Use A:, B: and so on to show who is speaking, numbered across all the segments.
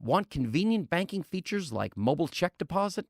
A: Want convenient banking features like mobile check deposit?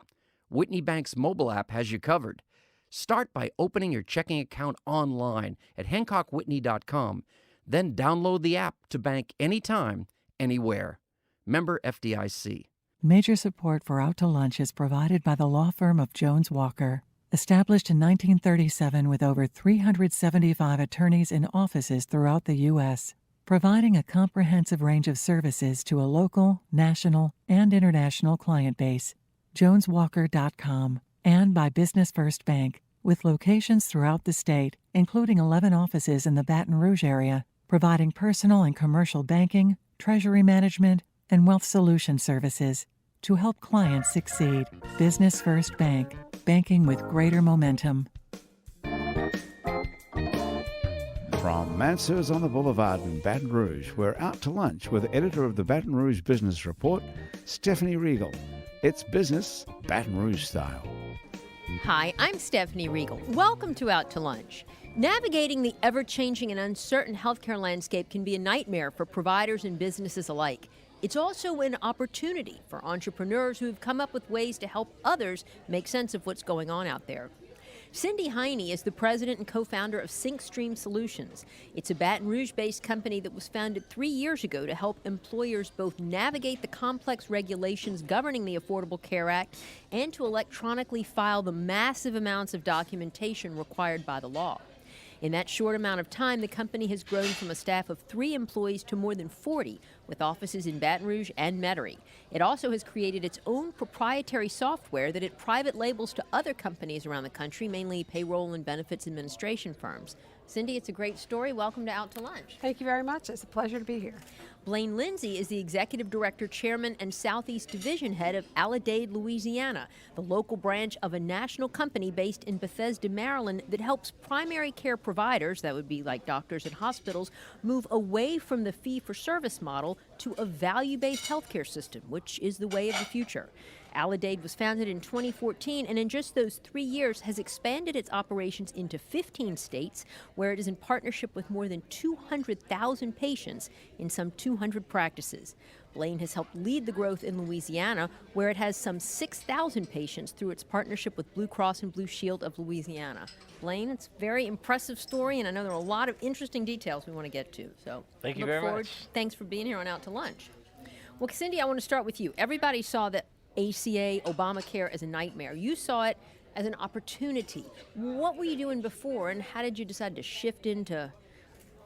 A: Whitney Bank's mobile app has you covered. Start by opening your checking account online at HancockWhitney.com. Then download the app to bank anytime, anywhere. Member FDIC.
B: Major support for Out to Lunch is provided by the law firm of Jones Walker. Established in 1937 with over 375 attorneys in offices throughout the U.S., providing a comprehensive range of services to a local, national, and international client base. JonesWalker.com. And by Business First Bank, with locations throughout the state, including 11 offices in the Baton Rouge area, providing personal and commercial banking, treasury management, and wealth solution services to help clients succeed. Business First Bank, banking with greater momentum.
C: From Mansell's on the Boulevard in Baton Rouge, we're out to lunch with editor of the Baton Rouge Business Report, Stephanie Riegel. It's business Baton Rouge style.
D: Hi, I'm Stephanie Riegel. Welcome to Out to Lunch. Navigating the ever-changing and uncertain healthcare landscape can be a nightmare for providers and businesses alike. It's also an opportunity for entrepreneurs who have come up with ways to help others make sense of what's going on out there. Cindy Heine is the president and co-founder of SyncStream Solutions. It's a Baton Rouge-based company that was founded 3 years ago to help employers both navigate the complex regulations governing the Affordable Care Act and to electronically file the massive amounts of documentation required by the law. In that short amount of time, the company has grown from a staff of 3 employees to more than 40, with offices in Baton Rouge and Metairie. It also has created its own proprietary software that it private labels to other companies around the country, mainly payroll and benefits administration firms. Cindy, it's a great story. Welcome to Out to Lunch.
E: Thank you very much. It's a pleasure to be here.
D: Blaine Lindsay is the Executive Director, Chairman, and Southeast Division Head of Aledade, Louisiana, the local branch of a national company based in Bethesda, Maryland, that helps primary care providers, that would be like doctors and hospitals, move away from the fee-for-service model to a value-based healthcare system, which is the way of the future. Aledade was founded in 2014 and in just those 3 years has expanded its operations into 15 states, where it is in partnership with more than 200,000 patients in some 200 practices. Blaine has helped lead the growth in Louisiana, where it has some 6,000 patients through its partnership with Blue Cross and Blue Shield of Louisiana. Blaine, it's a very impressive story, and I know there are a lot of interesting details we want to get to. So
F: thank you very much.
D: Thanks for being here on Out to Lunch. Well, Cindy, I want to start with you. Everybody saw that ACA, Obamacare as a nightmare. You saw it as an opportunity. What were you doing before, and how did you decide to shift into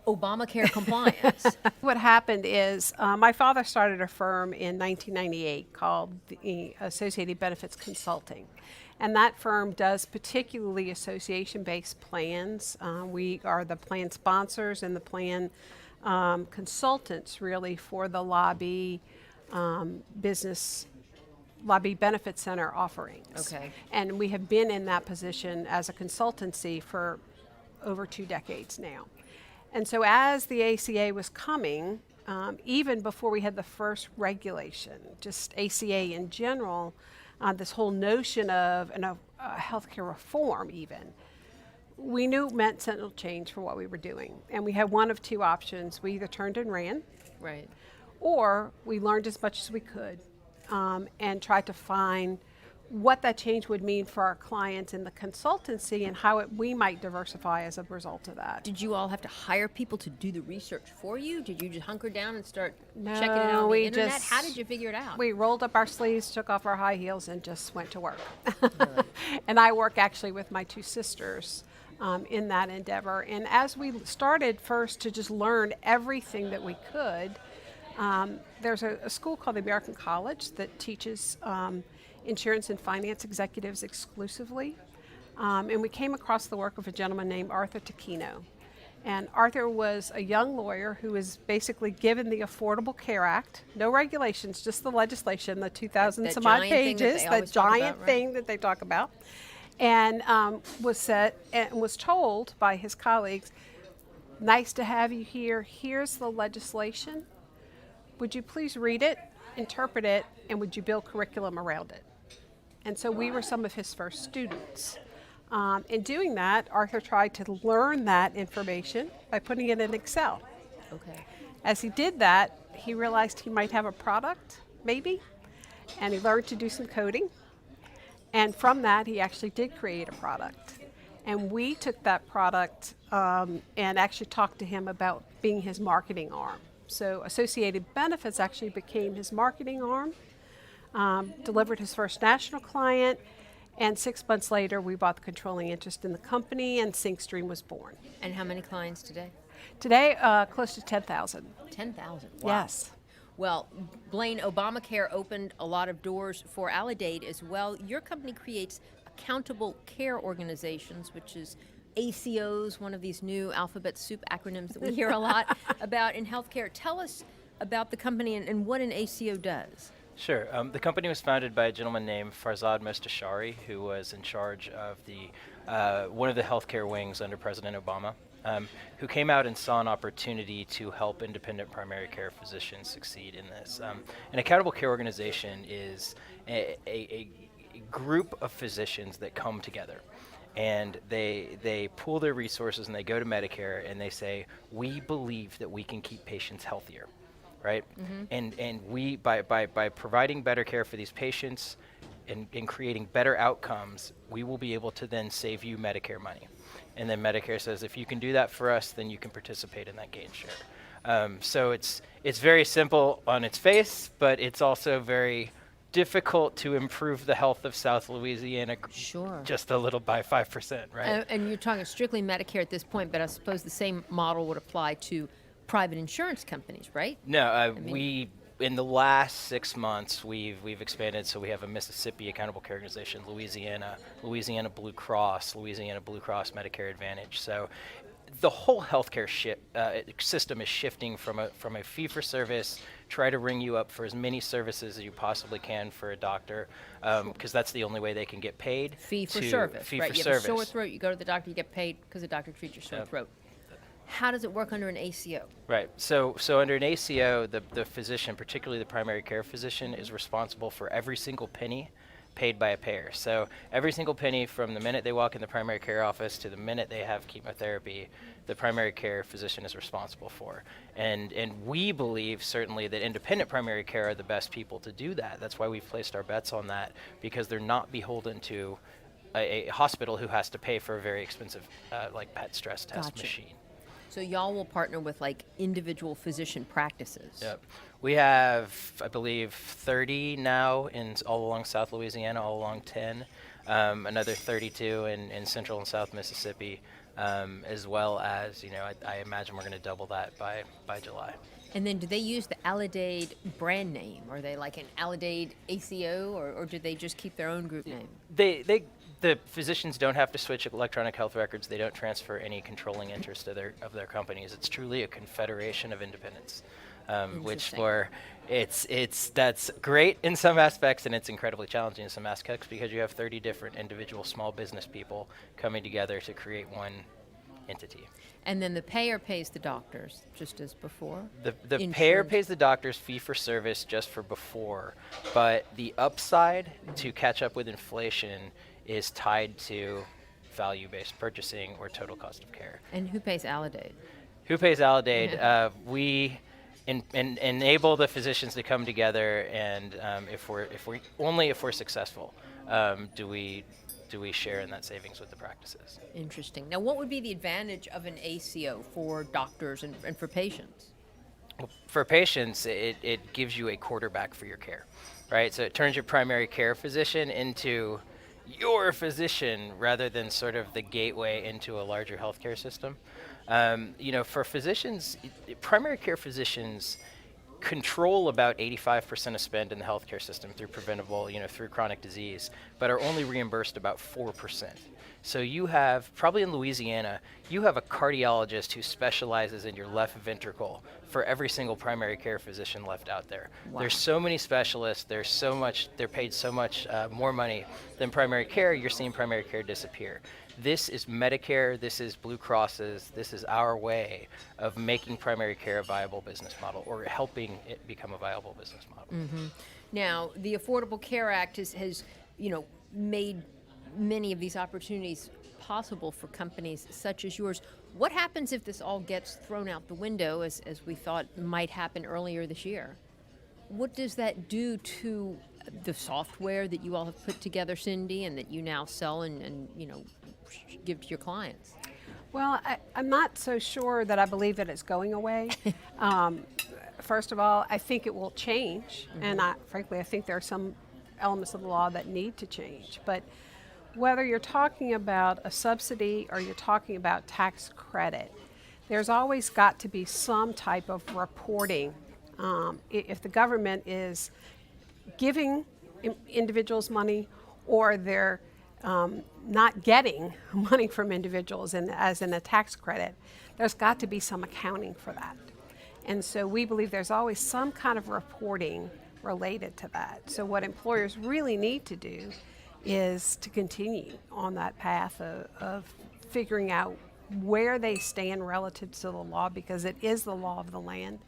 D: Obamacare compliance?
E: What happened is my father started a firm in 1998 called the Associated Benefits Consulting. And that firm does particularly association-based plans. We are the plan sponsors and the plan consultants, really, for the lobby benefit center offerings.
D: Okay.
E: And we have been in that position as a consultancy for over 2 decades now. And so as the ACA was coming, even before we had the first regulation, just ACA in general, this whole notion of healthcare reform even, we knew it meant sentinel change for what we were doing. And we had one of 2 options. We either turned and ran,
D: Right.
E: or we learned as much as we could and tried to find what that change would mean for our clients in the consultancy and how we might diversify as a result of that.
D: Did you all have to hire people to do the research for you? Did you just hunker down and start checking it out on the internet? How did you figure it out?
E: We rolled up our sleeves, took off our high heels, and just went to work. And I work actually with my 2 sisters in that endeavor. And as we started first to just learn everything that we could, there's a school called the American College that teaches insurance and finance executives exclusively. And we came across the work of a gentleman named Arthur Taquino. And Arthur was a young lawyer who was basically given the Affordable Care Act, no regulations, just the legislation, the 2,000 some odd pages, that giant thing that they talk about, and was told by his colleagues, nice to have you here, here's the legislation. Would you please read it, interpret it, and would you build curriculum around it? And so we were some of his first students. In doing that, Arthur tried to learn that information by putting it in Excel.
D: Okay.
E: As he did that, he realized he might have a product maybe. And he learned to do some coding. And from that, he actually did create a product. And we took that product and actually talked to him about being his marketing arm. So Associated Benefits actually became his marketing arm, delivered his first national client, and 6 months later, we bought the controlling interest in the company, and SyncStream was born.
D: And how many clients today?
E: Today, close to 10,000.
D: 10,000. Wow.
E: Yes.
D: Well, Blaine, Obamacare opened a lot of doors for Aledade as well. Your company creates accountable care organizations, which is ACOs, one of these new alphabet soup acronyms that we hear a lot about in healthcare. Tell us about the company and what an ACO does.
F: Sure. The company was founded by a gentleman named Farzad Mostashari, who was in charge of the one of the healthcare wings under President Obama, who came out and saw an opportunity to help independent primary care physicians succeed in this. An accountable care organization is a group of physicians that come together. And they pool their resources and they go to Medicare and they say, we believe that we can keep patients healthier. Right? Mm-hmm. And we, by providing better care for these patients and creating better outcomes, we will be able to then save you Medicare money. And then Medicare says, if you can do that for us, then you can participate in that gain share. So it's very simple on its face, but it's also very difficult to improve the health of South Louisiana just a little by 5%, right?
D: And you're talking strictly Medicare at this point, but I suppose the same model would apply to private insurance companies, right?
F: No, we in the last 6 months we've expanded, so we have a Mississippi Accountable Care Organization, Louisiana Blue Cross Medicare Advantage. So the whole healthcare system is shifting from a fee-for-service, try to ring you up for as many services as you possibly can for a doctor, because that's the only way they can get paid.
D: Fee-for-service, right? You have a sore throat, you go to the doctor, you get paid because the doctor treats your sore throat. How does it work under an ACO?
F: Right. So under an ACO, the physician, particularly the primary care physician, is responsible for every single penny paid by a payer. So every single penny from the minute they walk in the primary care office to the minute they have chemotherapy, the primary care physician is responsible for. And we believe certainly that independent primary care are the best people to do that. That's why we've placed our bets on that, because they're not beholden to a hospital who has to pay for a very expensive like PET stress test machine.
D: So y'all will partner with like individual physician practices.
F: Yep. We have, I believe, 30 now all along South Louisiana, all along 10, another 32 in Central and South Mississippi, as well as, I imagine we're going to double that by July.
D: And then do they use the Aledade brand name? Are they like an Aledade ACO, or do they just keep their own group name?
F: The physicians don't have to switch electronic health records. They don't transfer any controlling interest of their companies. It's truly a confederation of independents, which that's great in some aspects, and it's incredibly challenging in some aspects, because you have 30 different individual small business people coming together to create one entity.
D: And then the payer pays the doctors, just as before?
F: The payer pays the doctors fee for service just for before, but the upside to catch up with inflation is tied to value-based purchasing or total cost of care.
D: And who pays Aledade?
F: Who pays Aledade? We enable the physicians to come together, and if we're successful, do we share in that savings with the practices.
D: Interesting. Now, what would be the advantage of an ACO for doctors and for patients?
F: Well, for patients, it gives you a quarterback for your care, right? So it turns your primary care physician into your physician rather than sort of the gateway into a larger healthcare system. For physicians, primary care physicians control about 85% of spend in the healthcare system through preventable, through chronic disease, but are only reimbursed about 4%. So you have, probably in Louisiana, you have a cardiologist who specializes in your left ventricle for every single primary care physician left out there. Wow. There's so many specialists, they're paid so much more money than primary care, you're seeing primary care disappear. This is Medicare, this is Blue Cross's, this is our way of making primary care a viable business model, or helping it become a viable business model.
D: Mm-hmm. Now, the Affordable Care Act has made many of these opportunities possible for companies such as yours. What happens if this all gets thrown out the window, as we thought might happen earlier this year? What does that do to the software that you all have put together, Cindy, and that you now sell and give to your clients?
E: Well, I'm not so sure that I believe that it's going away. First of all, I think it will change, and frankly, I think there are some elements of the law that need to change. But whether you're talking about a subsidy or you're talking about tax credit, there's always got to be some type of reporting. If the government is giving individuals money or they're not getting money from individuals as in a tax credit, there's got to be some accounting for that. And so we believe there's always some kind of reporting related to that. So what employers really need to do is to continue on that path of figuring out where they stand relative to the law, because it is the law of the land.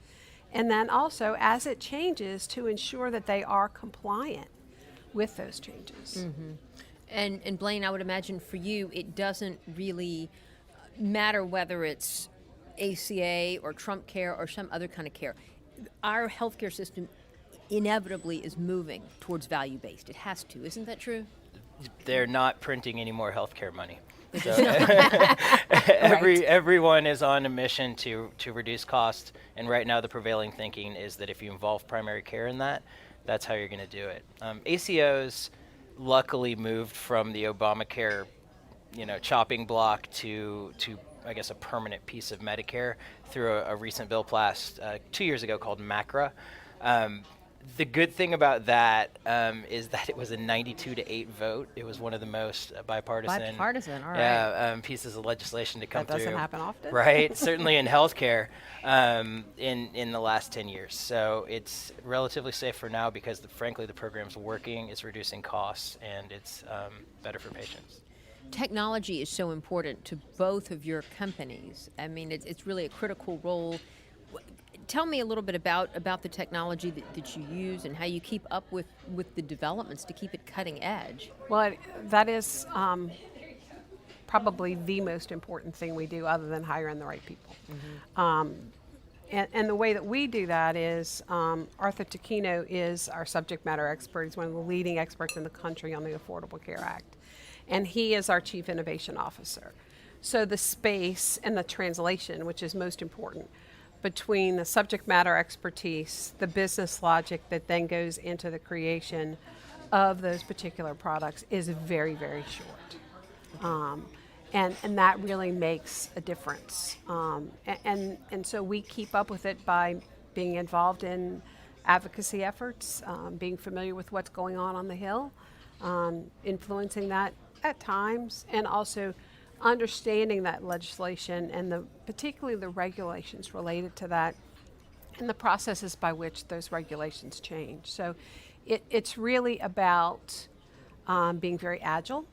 E: And then also, as it changes, to ensure that they are compliant with those changes.
D: And Blaine, I would imagine for you, it doesn't really matter whether it's ACA or Trump Care or some other kind of care. Our healthcare system inevitably is moving towards value-based. It has to, isn't that true?
F: They're not printing any more healthcare money. So everyone is on a mission to reduce costs, and right now the prevailing thinking is that if you involve primary care in that, that's how you're going to do it. ACOs luckily moved from the Obamacare, chopping block to I guess a permanent piece of Medicare through a recent bill passed 2 years ago called MACRA. The good thing about that is that it was a 92-8 vote. It was one of the most bipartisan,
D: all right.
F: Pieces of legislation to come
E: That
F: through.
E: doesn't happen often.
F: Right, certainly in healthcare in the last 10 years. So it's relatively safe for now because, frankly, the program's working, it's reducing costs, and it's better for patients.
D: Technology is so important to both of your companies. I mean, it's really a critical role. Tell me a little bit about the technology that you use and how you keep up with the developments to keep it cutting edge.
E: Well, that is probably the most important thing we do, other than hiring the right people. And the way that we do that is Arthur Taquino is our subject matter expert. He's one of the leading experts in the country on the Affordable Care Act. And he is our Chief Innovation Officer. So the space and the translation, which is most important, between the subject matter expertise, the business logic that then goes into the creation of those particular products is very, very short. And that really makes a difference. And so we keep up with it by being involved in advocacy efforts, being familiar with what's going on the Hill, influencing that at times, and also understanding that legislation and particularly the regulations related to that and the processes by which those regulations change. So it's really about being very agile,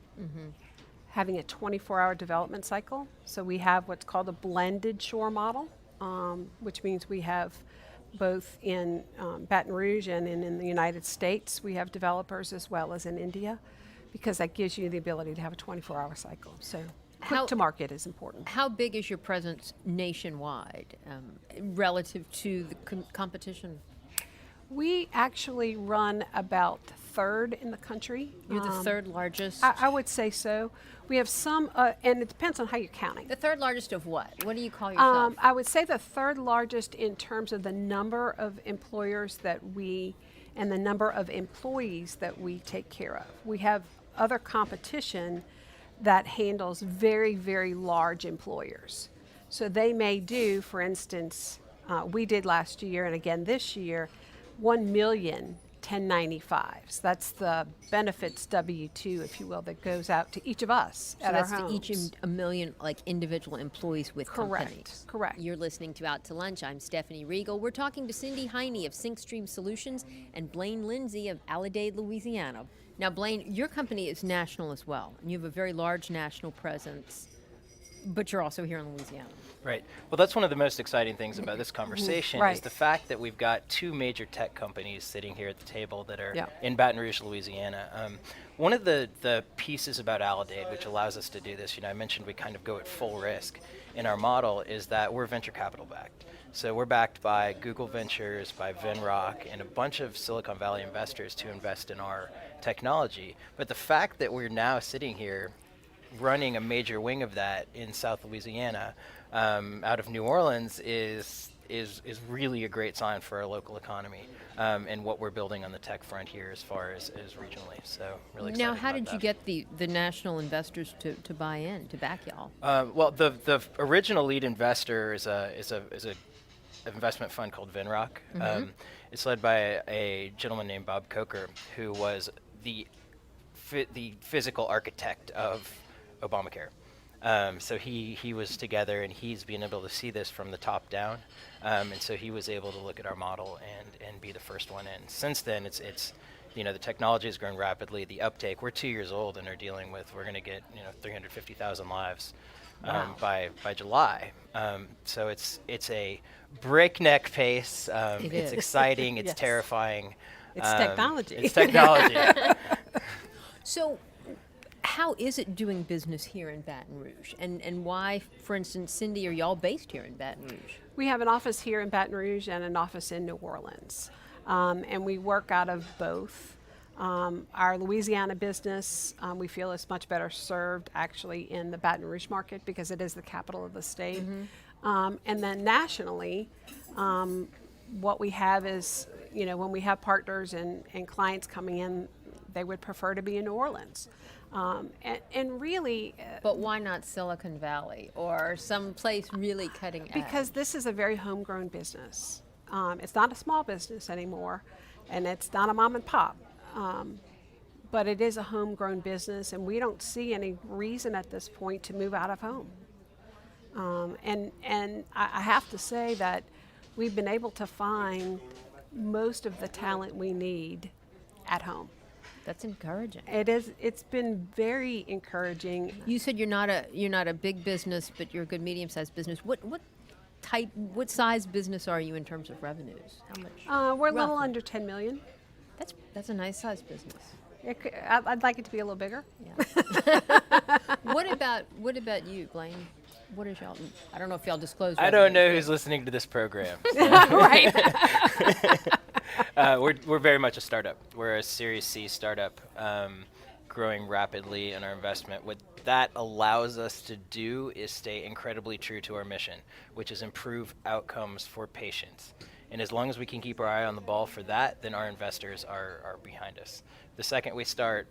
E: having a 24-hour development cycle. So we have what's called a blended shore model, which means we have both in Baton Rouge and in the United States, we have developers as well as in India, because that gives you the ability to have a 24-hour cycle. So quick to market is important.
D: How big is your presence nationwide relative to the competition?
E: We actually run about third in the country.
D: You're the third largest?
E: I would say so. We have some, and it depends on how you're counting.
D: The third largest of what? What do you call yourself?
E: I would say the third largest in terms of the number of employers and the number of employees that we take care of. We have other competition that handles very, very large employers. So they may do, for instance, we did last year and again this year, 1 million 1095s. That's the benefits W-2, if you will, that goes out to each of us at our homes.
D: So that's to each a million individual employees with companies.
E: Correct.
D: You're listening to Out to Lunch. I'm Stephanie Riegel. We're talking to Cindy Heine of SyncStream Solutions and Blaine Lindsay of Aledade, Louisiana. Now, Blaine, your company is national as well, and you have a very large national presence. But you're also here in Louisiana.
F: Right. Well, that's one of the most exciting things about this conversation
E: Right.
F: is the fact that we've got two major tech companies sitting here at the table that are
E: Yeah.
F: in Baton Rouge, Louisiana. One of the pieces about Aledade, which allows us to do this, I mentioned we kind of go at full risk in our model, is that we're venture capital backed. So we're backed by Google Ventures, by Venrock, and a bunch of Silicon Valley investors to invest in our technology. But the fact that we're now sitting here running a major wing of that in South Louisiana, out of New Orleans, is really a great sign for our local economy and what we're building on the tech front here as far as regionally. So really excited
D: Now, how
F: about
D: did you
F: that.
D: get the national investors to buy in, to back y'all?
F: Well, the original lead investor is a investment fund called Venrock. It's led by a gentleman named Bob Coker, who was the physical architect of Obamacare. So he was together, and he's been able to see this from the top down, and so he was able to look at our model and be the first one in. Since then, it's the technology has grown rapidly. The uptake, we're 2 years old and are dealing with, we're going to get 350,000 lives by July. So it's a breakneck pace.
D: It
F: It's
D: is.
F: exciting. It's
E: Yes.
F: terrifying.
E: It's technology.
F: It's technology.
D: So, how is it doing business here in Baton Rouge? And why, for instance, Cindy, are y'all based here in Baton Rouge?
E: We have an office here in Baton Rouge and an office in New Orleans. And we work out of both. Our Louisiana business, we feel is much better served actually in the Baton Rouge market because it is the capital of the state. And then nationally, what we have is, when we have partners and clients coming in, they would prefer to be in New Orleans. And really,
D: But why not Silicon Valley or some place really cutting edge?
E: because this is a very homegrown business. It's not a small business anymore, and it's not a mom and pop. But it is a homegrown business, and we don't see any reason at this point to move out of home. And I have to say that we've been able to find most of the talent we need at home.
D: That's encouraging.
E: It's been very encouraging.
D: You said you're not a big business, but you're a good medium-sized business. What size business are you in terms of revenues? How much?
E: We're a little
D: roughly?
E: under 10 million.
D: That's a nice size business.
E: I'd like it to be a little bigger.
D: Yeah. What about you, Blaine? What is y'all? I don't know if y'all disclose.
F: I don't know
D: revenues.
F: who's listening to this program.
E: Right.
F: We're very much a startup. We're a Series C startup, growing rapidly in our investment. What that allows us to do is stay incredibly true to our mission, which is improve outcomes for patients. And as long as we can keep our eye on the ball for that, then our investors are behind us. The second we start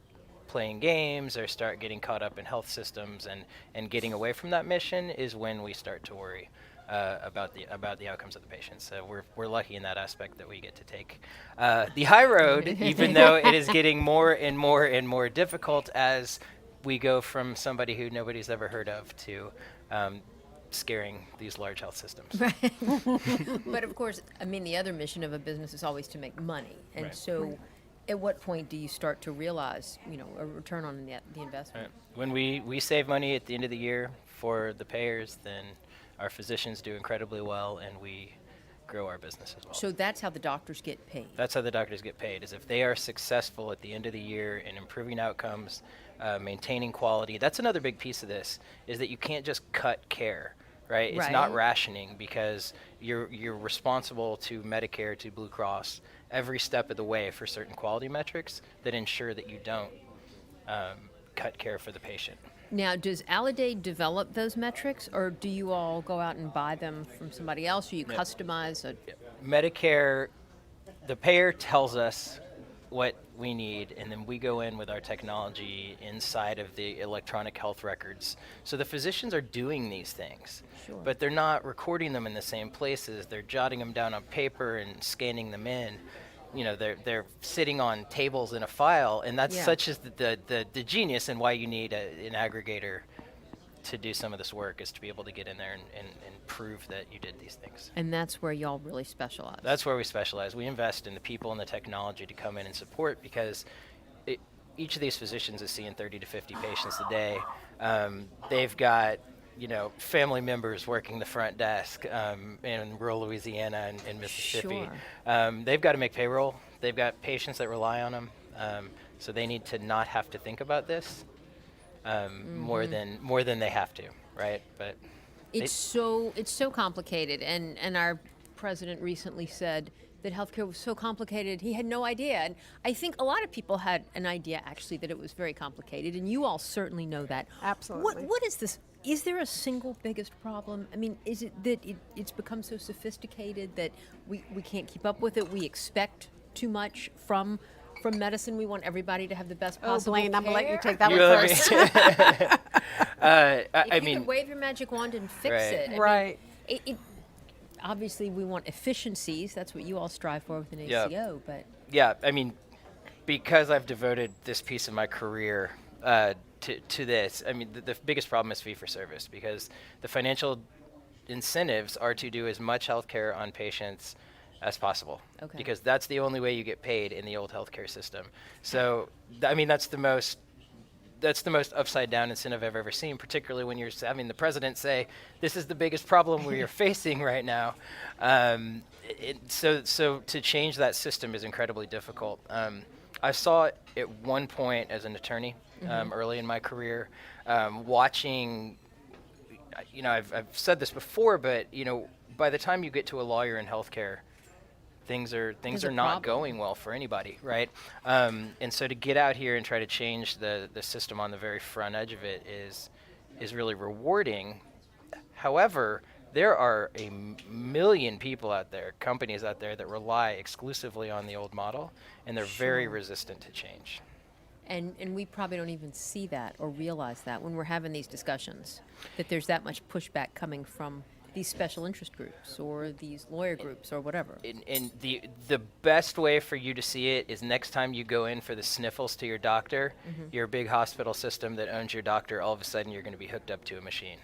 F: playing games or start getting caught up in health systems and getting away from that mission is when we start to worry about the outcomes of the patients. So we're lucky in that aspect that we get to take the high road, even though it is getting more and more and more difficult as we go from somebody who nobody's ever heard of to scaring these large health systems.
D: But of course, I mean, the other mission of a business is always to make money, and
F: Right.
D: so. At what point do you start to realize, a return on the investment?
F: When we save money at the end of the year for the payers, then our physicians do incredibly well, and we grow our business as well.
D: So that's how the doctors get paid.
F: That's how the doctors get paid, is if they are successful at the end of the year in improving outcomes, maintaining quality. That's another big piece of this, is that you can't just cut care, right? It's not
D: Right.
F: rationing, because you're responsible to Medicare, to Blue Cross, every step of the way for certain quality metrics that ensure that you don't cut care for the patient.
D: Now, does Aledade develop those metrics, or do you all go out and buy them from somebody else, or you customize a?
F: Medicare, the payer tells us what we need, and then we go in with our technology inside of the electronic health records. So the physicians are doing these things,
D: Sure.
F: but they're not recording them in the same places. They're jotting them down on paper and scanning them in. They're sitting on tables in a file, and that's
D: Yeah.
F: such as the genius and why you need an aggregator to do some of this work, is to be able to get in there and prove that you did these things.
D: And that's where y'all really specialize.
F: That's where we specialize. We invest in the people and the technology to come in and support, because each of these physicians is seeing 30 to 50 patients a day. They've got family members working the front desk in rural Louisiana and Mississippi.
D: Sure.
F: They've got to make payroll. They've got patients that rely on them. So they need to not have to think about this more than they have to, right? But
D: it's so complicated, and our president recently said that healthcare was so complicated he had no idea. And I think a lot of people had an idea actually that it was very complicated, and you all certainly know that.
E: Absolutely.
D: What is this? Is there a single biggest problem? I mean, is it that it's become so sophisticated that we can't keep up with it? We expect too much from medicine. We want everybody to have the best possible
E: Blaine,
D: care.
E: I'm going to let you take that
F: You
E: one
F: let me-
E: first.
D: If you
F: mean,
D: could wave your magic wand and fix
F: Right.
D: it. I mean,
E: Right.
D: it obviously we want efficiencies. That's what you all strive for with an
F: Yeah.
D: ACO. But
F: yeah, I mean, because I've devoted this piece of my career to this, I mean, the biggest problem is fee for service, because the financial incentives are to do as much healthcare on patients as possible,
D: Okay.
F: because that's the only way you get paid in the old healthcare system. So, I mean, that's the most upside down incentive I've ever seen, particularly when you're having the president say, this is the biggest problem we're facing right now. So to change that system is incredibly difficult. I saw it at one point as an attorney early in my career, watching, I've said this before, but, by the time you get to a lawyer in healthcare, things are
D: a
F: not
D: problem.
F: going well for anybody, right? And so to get out here and try to change the system on the very front edge of it is really rewarding. However, there are a million people out there, companies out there, that rely exclusively on the old model, and they're very resistant to change.
D: and we probably don't even see that or realize that when we're having these discussions, that there's that much pushback coming from these special interest groups or these lawyer groups or whatever.
F: And the best way for you to see it is next time you go in for the sniffles to your doctor, your big hospital system that owns your doctor, all of a sudden you're going to be hooked up to a machine.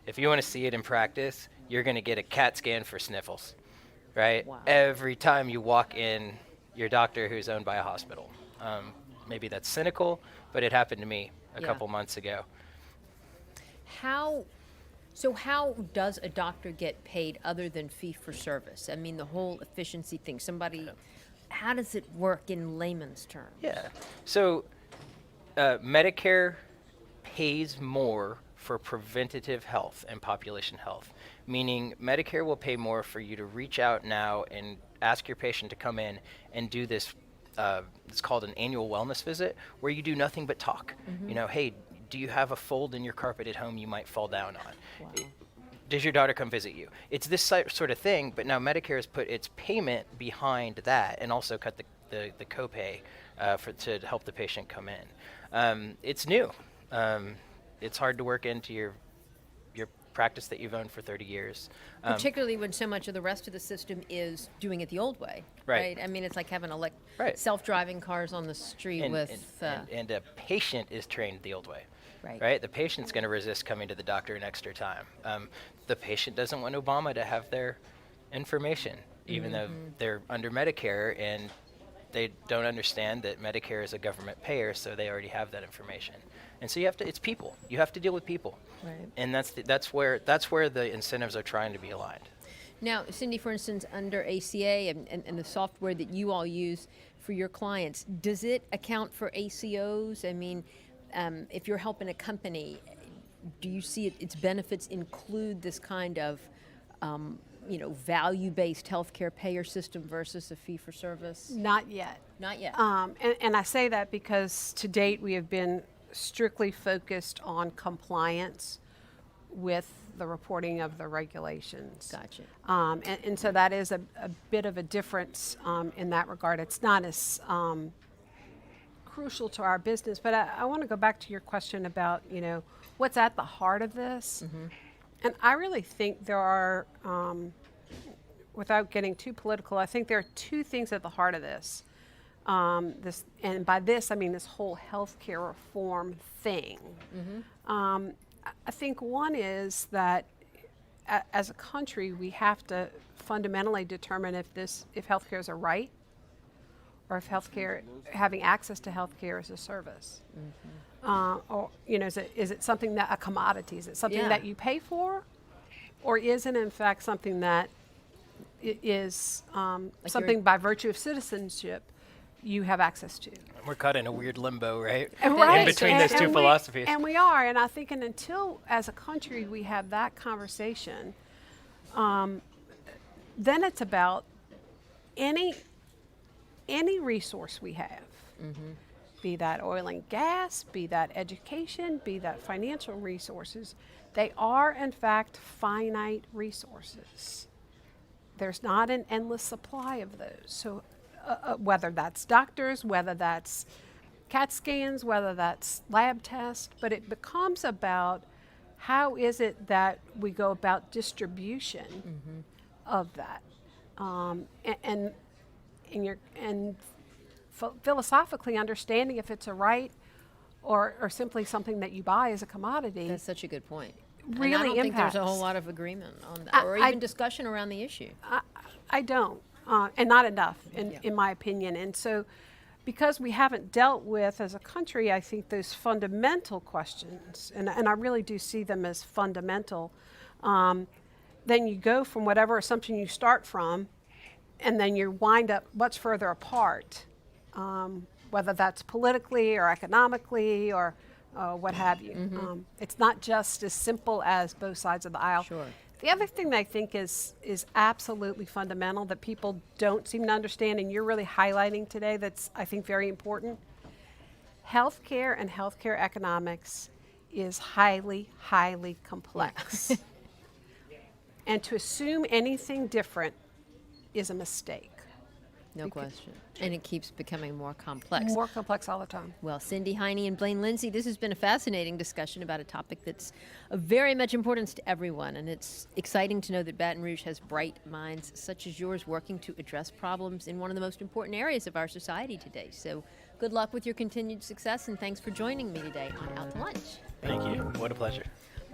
F: If you want to see it in practice, you're going to get a CAT scan for sniffles, right?
D: Wow.
F: Every time you walk in your doctor who's owned by a hospital. Maybe that's cynical, but it happened to me a
D: Yeah.
F: couple months ago.
D: How does a doctor get paid other than fee for service? I mean, the whole efficiency thing. How does it work in layman's terms?
F: Yeah. So Medicare pays more for preventative health and population health, meaning Medicare will pay more for you to reach out now and ask your patient to come in and do this. It's called an annual wellness visit, where you do nothing but talk. Hey, do you have a fold in your carpet at home you might fall down on?
D: Wow.
F: Does your daughter come visit you? It's this sort of thing, but now Medicare has put its payment behind that and also cut the copay to help the patient come in. It's new. It's hard to work into your practice that you've owned for 30 years.
D: Particularly when so much of the rest of the system is doing it the old way.
F: Right.
D: I mean, it's like having
F: Right.
D: self-driving cars on the street
F: And a patient is trained the old way.
D: Right.
F: The patient's going to resist coming to the doctor an extra time. The patient doesn't want Obama to have their information, even though they're under Medicare, and they don't understand that Medicare is a government payer, so they already have that information. And so it's people. You have to deal with people.
D: Right.
F: And that's where the incentives are trying to be aligned.
D: Now, Cindy, for instance, under ACA and the software that you all use for your clients, does it account for ACOs? I mean, if you're helping a company, do you see its benefits include this kind of, value-based healthcare payer system versus a fee-for-service?
E: Not yet.
D: Not yet.
E: And I say that because to date we have been strictly focused on compliance with the reporting of the regulations.
D: Gotcha.
E: And so that is a bit of a difference in that regard. It's not as crucial to our business, but I want to go back to your question about, what's at the heart of this. And I really think there are, without getting too political, I think there are two things at the heart of this. And by this I mean this whole healthcare reform thing. I think one is that as a country we have to fundamentally determine if healthcare is a right or if healthcare, having access to healthcare is a service. Or, is it something that a commodity? Is it something that you pay for? Or is it in fact something that is something by virtue of citizenship you have access to?
F: We're caught in a weird limbo, right?
E: Right.
F: In between those two philosophies.
E: And we are, and I think until as a country we have that conversation, then it's about any resource we have, be that oil and gas, be that education, be that financial resources, they are in fact finite resources. There's not an endless supply of those. So whether that's doctors, whether that's CAT scans, whether that's lab tests, but it becomes about how is it that we go about distribution of that. Philosophically understanding if it's a right or simply something that you buy as a commodity.
D: That's such a good point.
E: Really
D: and I don't think there's a
E: impacts.
D: whole lot of agreement on that, or even discussion around the issue.
E: I don't, and not enough, in my opinion. And so, because we haven't dealt with, as a country, I think those fundamental questions, and I really do see them as fundamental, then you go from whatever assumption you start from, and then you wind up much further apart, whether that's politically or economically or what have you. It's not just as simple as both sides of the aisle.
D: Sure.
E: The other thing that I think is absolutely fundamental that people don't seem to understand, and you're really highlighting today, that's, I think, very important. Healthcare and healthcare economics is highly, highly complex. And to assume anything different is a mistake.
D: No question. And it keeps becoming more complex.
E: More complex all the time.
D: Well, Cindy Heine and Blaine Lindsay, this has been a fascinating discussion about a topic that's of very much importance to everyone. And it's exciting to know that Baton Rouge has bright minds such as yours working to address problems in one of the most important areas of our society today. So good luck with your continued success, and thanks for joining me today on Out to Lunch.
F: Thank you. What a pleasure.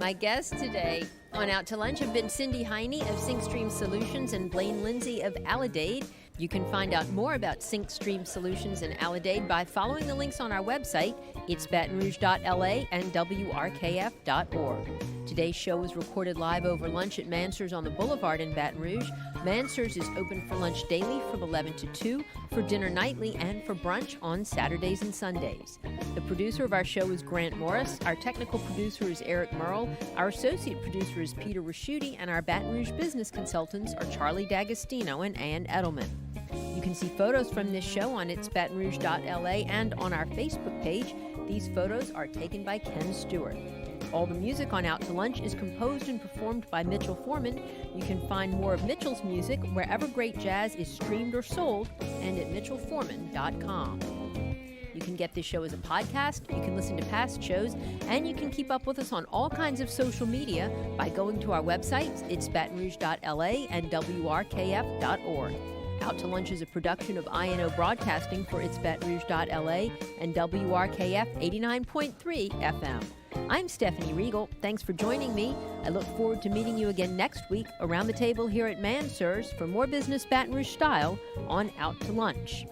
D: My guests today on Out to Lunch have been Cindy Heine of SyncStream Solutions and Blaine Lindsay of Alidade. You can find out more about SyncStream Solutions and Alidade by following the links on our website. It's batonrouge.la and wrkf.org. Today's show was recorded live over lunch at Mansur's on the Boulevard in Baton Rouge. Mansur's is open for lunch daily from 11 to 2, for dinner nightly, and for brunch on Saturdays and Sundays. The producer of our show is Grant Morris. Our technical producer is Eric Merle. Our associate producer is Peter Raschuti, and our Baton Rouge business consultants are Charlie D'Agostino and Ann Edelman. You can see photos from this show on itsbatonrouge.la and on our Facebook page. These photos are taken by Ken Stewart. All the music on Out to Lunch is composed and performed by Mitchell Foreman. You can find more of Mitchell's music wherever great jazz is streamed or sold and at mitchellforeman.com. You can get this show as a podcast, you can listen to past shows, and you can keep up with us on all kinds of social media by going to our websites, itsbatonrouge.la and wrkf.org. Out to Lunch is a production of INO Broadcasting for itsbatonrouge.la and WRKF 89.3 FM. I'm Stephanie Riegel. Thanks for joining me. I look forward to meeting you again next week around the table here at Mansur's for more business Baton Rouge style on Out to Lunch.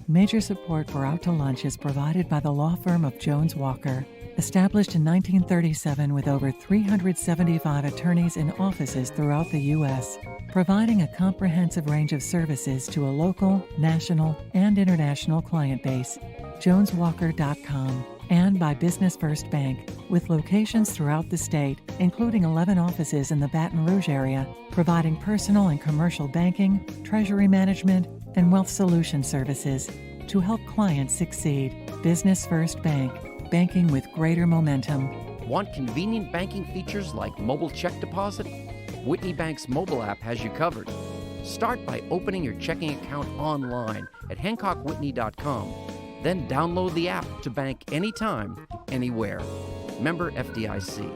B: Major support for Out to Lunch is provided by the law firm of Jones Walker. Established in 1937 with over 375 attorneys in offices throughout the U.S., providing a comprehensive range of services to a local, national, and international client base. JonesWalker.com. And by Business First Bank, with locations throughout the state, including 11 offices in the Baton Rouge area, providing personal and commercial banking, treasury management, and wealth solution services to help clients succeed. Business First Bank, banking with greater momentum.
A: Want convenient banking features like mobile check deposit? Whitney Bank's mobile app has you covered. Start by opening your checking account online at HancockWhitney.com. Then download the app to bank anytime, anywhere. Member FDIC.